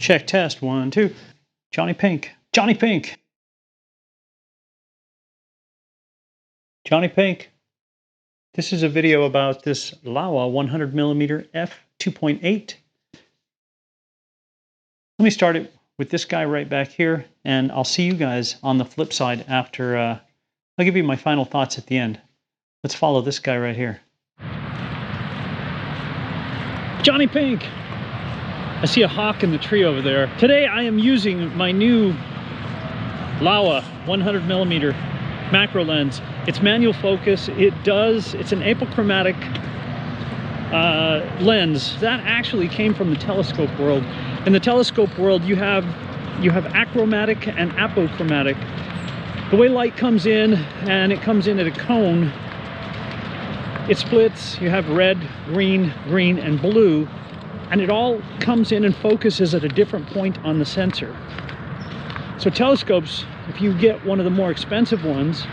Check test, 1, 2. JonnyPink. JonnyPink. JonnyPink. This is a video about this Laowa 100mm f2.8. Let me start it with this guy right back here, and I'll see you guys on the flip side after. I'll give you my final thoughts at the end. Let's follow this guy right here. JonnyPink. I see a hawk in the tree over there. Today I am using my new Laowa 100mm macro lens. It's manual focus. It's an apochromatic lens that actually came from the telescope world. In the telescope world, you have achromatic and apochromatic. The way light comes in, and it comes in at a cone, it splits. You have red, green, and blue, and it all comes in and focuses at a different point on the sensor. So telescopes, if you get one of the more expensive ones,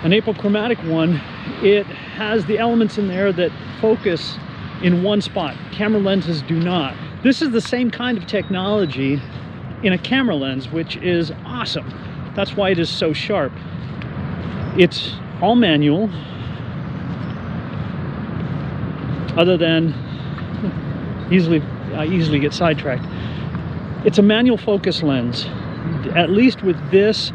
an apochromatic one, it has the elements in there that focus in one spot. Camera lenses do not. This is the same kind of technology in a camera lens, which is awesome. That's why it is so sharp. It's all manual, other than I easily get sidetracked. It's a manual focus lens. At least with this,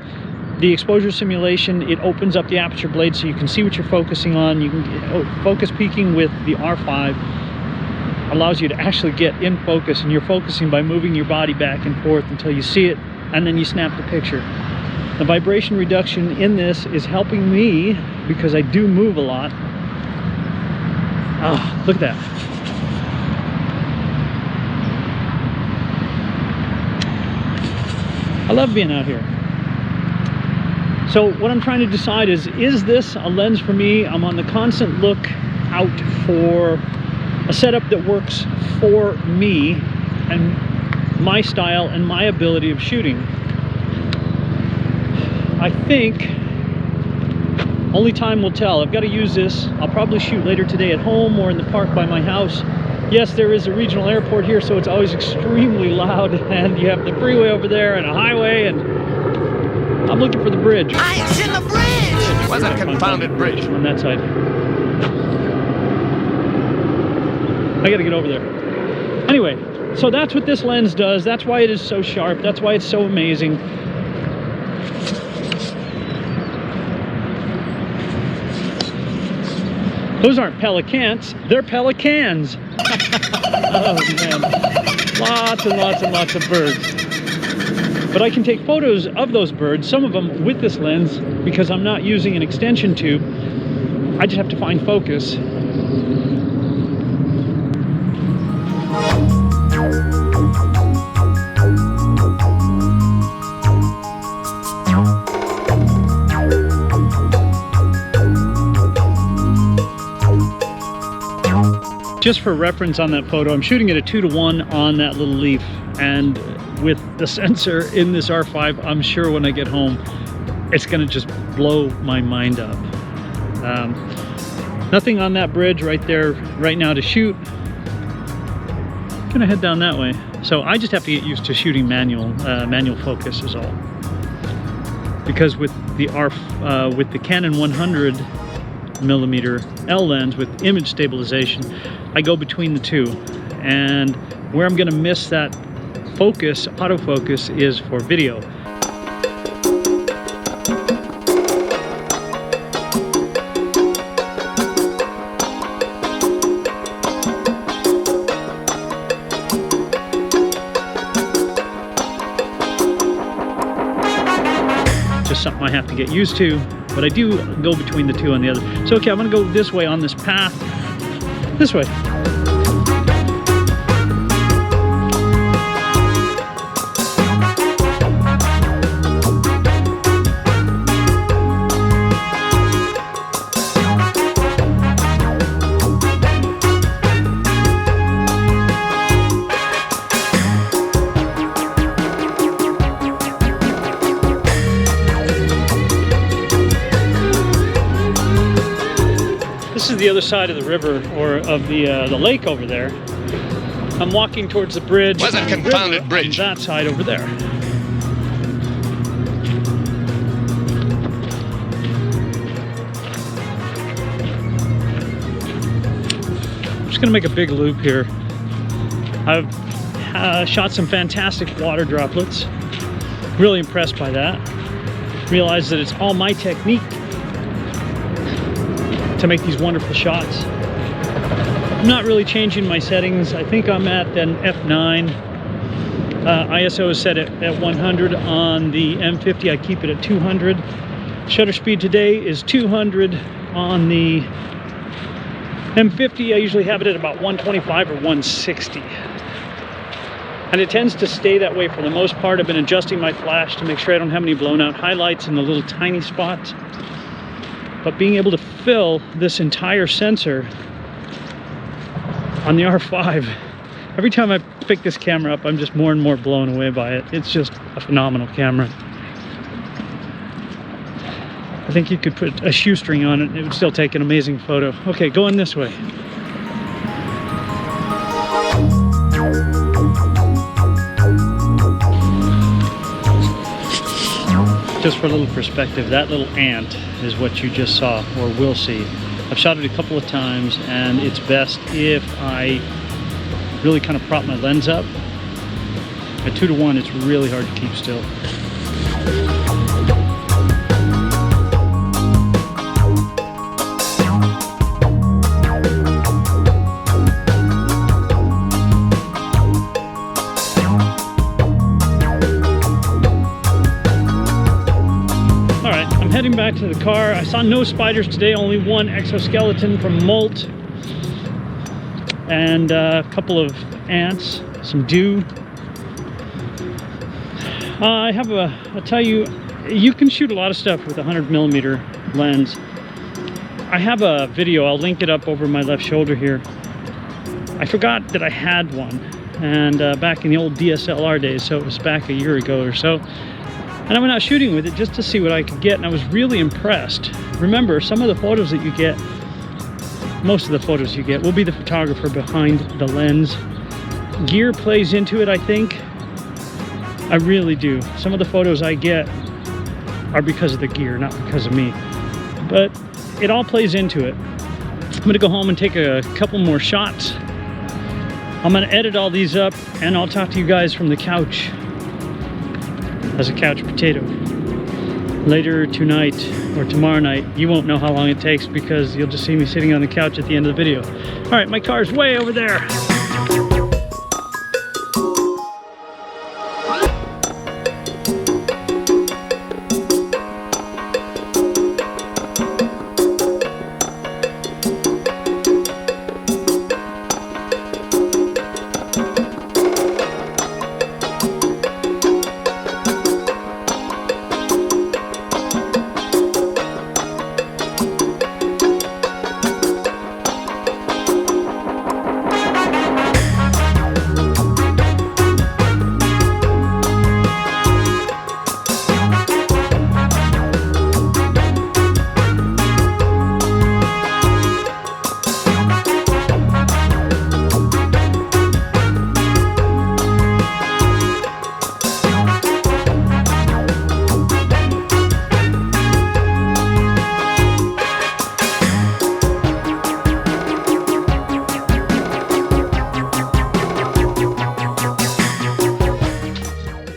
the exposure simulation, it opens up the aperture blade so you can see what you're focusing on. You can focus peaking with the R5 allows you to actually get in focus, and you're focusing by moving your body back and forth until you see it, and then you snap the picture. The vibration reduction in this is helping me because I do move a lot. Ah, look at that. I love being out here. So what I'm trying to decide is this a lens for me? I'm on the constant look out for a setup that works for me and my style and my ability of shooting. I think only time will tell. I've got to use this. I'll probably shoot later today at home or in the park by my house. Yes, there is a regional airport here, so it's always extremely loud, and you have the freeway over there and a highway, and I'm looking for the bridge. It's in the bridge! What's that confounded bridge? On that side. I gotta get over there. Anyway, so that's what this lens does. That's why it is so sharp. That's why it's so amazing. Those aren't pelicans, they're pelicans. Oh man, lots of birds. But I can take photos of those birds, some of them with this lens, because I'm not using an extension tube. I just have to find focus. Just for reference on that photo, I'm shooting at a 2:1 on that little leaf, and with the sensor in this R5, I'm sure when I get home it's gonna just blow my mind up. Nothing on that bridge right there right now to shoot. Gonna head down that way. So I just have to get used to shooting manual focus is all. Because with the Canon 100mm L lens with image stabilization, I go between the two, and where I'm going to miss that focus, autofocus, is for video. Just something I have to get used to, but I do go between the two on the other. So okay, I'm going to go this way on this path. This way. This is the other side of the river, or of the lake over there. I'm walking towards the bridge. Where's that confounded bridge? On that side over there. I'm just gonna make a big loop here. I've shot some fantastic water droplets. Really impressed by that. Realized that it's all my technique to make these wonderful shots. I'm not really changing my settings. I think I'm at an F9. ISO is set at 100 on the M50. I keep it at 200. Shutter speed today is 200 on the M50. I usually have it at about 125 or 160. And it tends to stay that way for the most part. I've been adjusting my flash to make sure I don't have any blown out highlights in the little tiny spots. But being able to fill this entire sensor on the R5, every time I pick this camera up, I'm just more and more blown away by it. It's just a phenomenal camera. I think you could put a shoestring on it, it would still take an amazing photo. Okay, going this way. Just for a little perspective, that little ant is what you just saw, or will see. I've shot it a couple of times, and it's best if I really kind of prop my lens up. At 2:1, it's really hard to keep still. Heading back to the car. I saw no spiders today, only one exoskeleton from molt, and a couple of ants, some dew. I'll tell you, you can shoot a lot of stuff with a 100mm lens. I have a video, I'll link it up over my left shoulder here. I forgot that I had one, and back in the old DSLR days, so it was back a year ago or so. And I went out shooting with it just to see what I could get, and I was really impressed. Remember, some of the photos that you get, most of the photos you get, will be the photographer behind the lens. Gear plays into it, I think. I really do. Some of the photos I get are because of the gear, not because of me. But it all plays into it. I'm gonna go home and take a couple more shots. I'm gonna edit all these up, and I'll talk to you guys from the couch. As a couch potato. Later tonight or tomorrow night, you won't know how long it takes because you'll just see me sitting on the couch at the end of the video. All right, my car's way over there.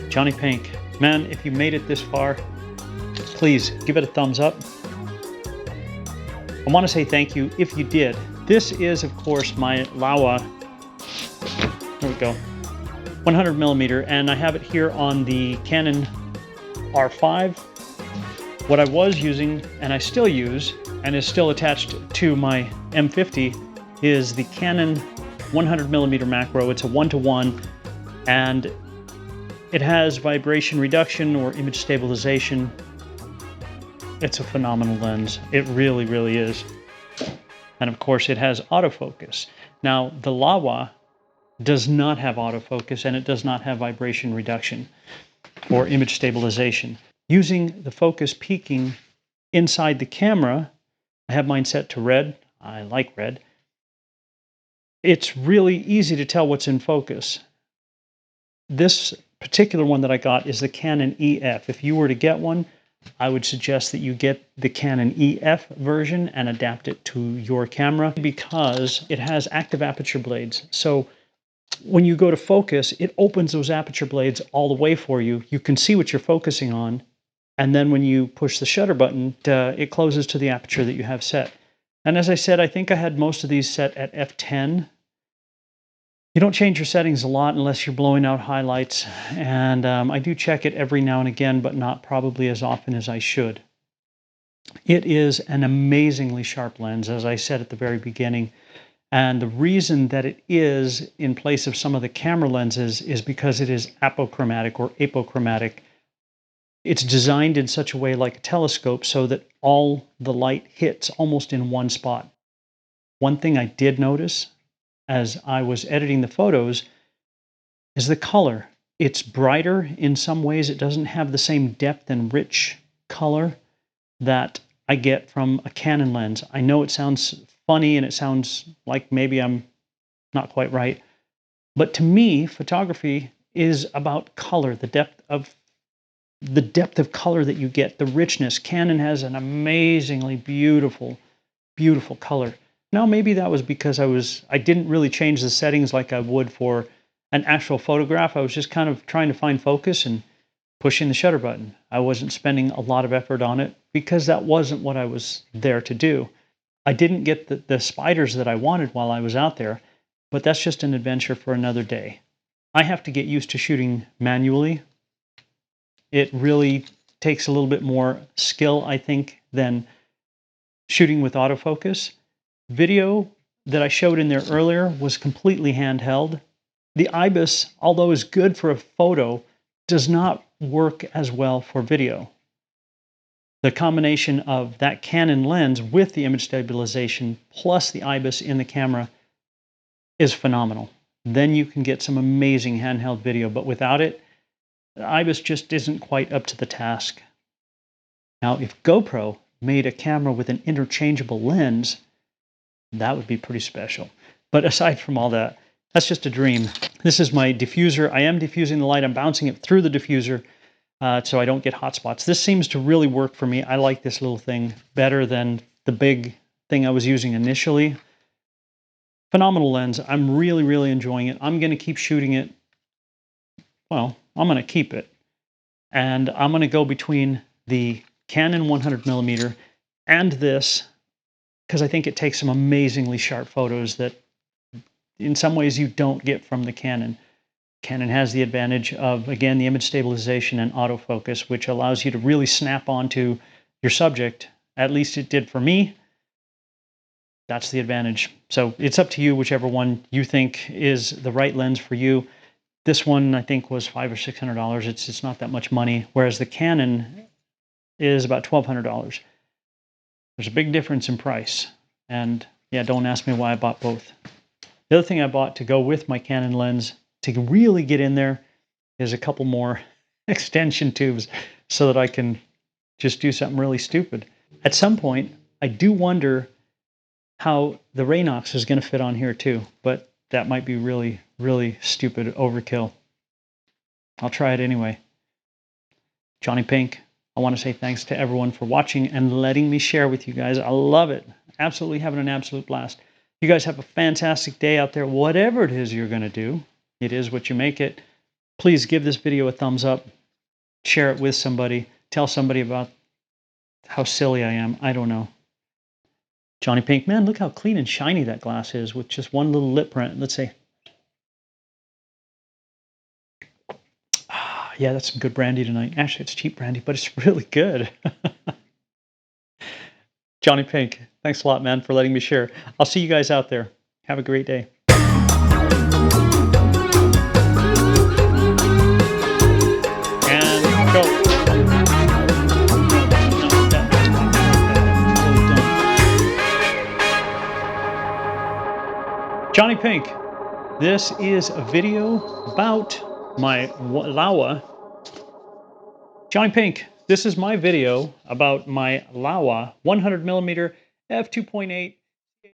JonnyPink, man, if you made it this far, please give it a thumbs up. I want to say thank you if you did. This is, of course, my Laowa, there we go, 100mm, and I have it here on the Canon R5. What I was using, and I still use, and is still attached to my M50, is the Canon 100mm macro. It's a 1:1, and it has vibration reduction or image stabilization. It's a phenomenal lens. It really, really is. And of course, it has autofocus. Now, the Laowa does not have autofocus, and it does not have vibration reduction or image stabilization. Using the focus peaking inside the camera, I have mine set to red. I like red. it's really easy to tell what's in focus. This particular one that I got is the Canon EF. If you were to get one, I would suggest that you get the Canon EF version and adapt it to your camera because it has active aperture blades. So when you go to focus, it opens those aperture blades all the way for you. You can see what you're focusing on. And then when you push the shutter button, it closes to the aperture that you have set. And as I said, I think I had most of these set at f10. You don't change your settings a lot unless you're blowing out highlights. And I do check it every now and again, but not probably as often as I should. It is an amazingly sharp lens, as I said at the very beginning. And the reason that it is in place of some of the camera lenses is because it is apochromatic or apochromatic. It's designed in such a way like a telescope so that all the light hits almost in one spot. One thing I did notice as I was editing the photos is the color. It's brighter in some ways. It doesn't have the same depth and rich color that I get from a Canon lens. I know it sounds funny and it sounds like maybe I'm not quite right, but to me, photography is about color, the depth of color that you get, the richness. Canon has an amazingly beautiful, beautiful color. Now, maybe that was because I didn't really change the settings like I would for an actual photograph. I was just kind of trying to find focus and pushing the shutter button. I wasn't spending a lot of effort on it because that wasn't what I was there to do. I didn't get the spiders that I wanted while I was out there, but that's just an adventure for another day. I have to get used to shooting manually. It really takes a little bit more skill, I think, than shooting with autofocus. Video that I showed in there earlier was completely handheld. The IBIS, although is good for a photo, does not work as well for video. The combination of that Canon lens with the image stabilization plus the IBIS in the camera is phenomenal. Then you can get some amazing handheld video, but without it, the IBIS just isn't quite up to the task. Now, if GoPro made a camera with an interchangeable lens, that would be pretty special. But aside from all that, that's just a dream. This is my diffuser. I am diffusing the light. I'm bouncing it through the diffuser so I don't get hot spots. This seems to really work for me. I like this little thing better than the big thing I was using initially. Phenomenal lens. I'm really, really enjoying it. I'm going to keep shooting it. Well, I'm going to keep it. And I'm going to go between the Canon 100mm and this because I think it takes some amazingly sharp photos that in some ways you don't get from the Canon. Canon has the advantage of, again, the image stabilization and autofocus, which allows you to really snap onto your subject. At least it did for me. That's the advantage. So it's up to you, whichever one you think is the right lens for you. This one, I think, was $500 or $600. It's not that much money, whereas the Canon is about $1,200. There's a big difference in price. And yeah, don't ask me why I bought both. The other thing I bought to go with my Canon lens to really get in there is a couple more extension tubes so that I can just do something really stupid. At some point, I do wonder how the Raynox is going to fit on here too, but that might be really, really stupid overkill. I'll try it anyway. Johnny Pink, I want to say thanks to everyone for watching and letting me share with you guys. I love it. Absolutely having an absolute blast. You guys have a fantastic day out there. Whatever it is you're going to do, it is what you make it. Please give this video a thumbs up. Share it with somebody. Tell somebody about how silly I am. I don't know. Johnny Pink, man, look how clean and shiny that glass is with just one little lip print. Let's see. Yeah, that's some good brandy tonight. Actually, it's cheap brandy, but it's really good. Johnny Pink, thanks a lot, man, for letting me share. I'll see you guys out there. Have a great day. And go. Johnny Pink, this is a video about my Laowa. Johnny Pink, this is my video about my Laowa 100mm f2.8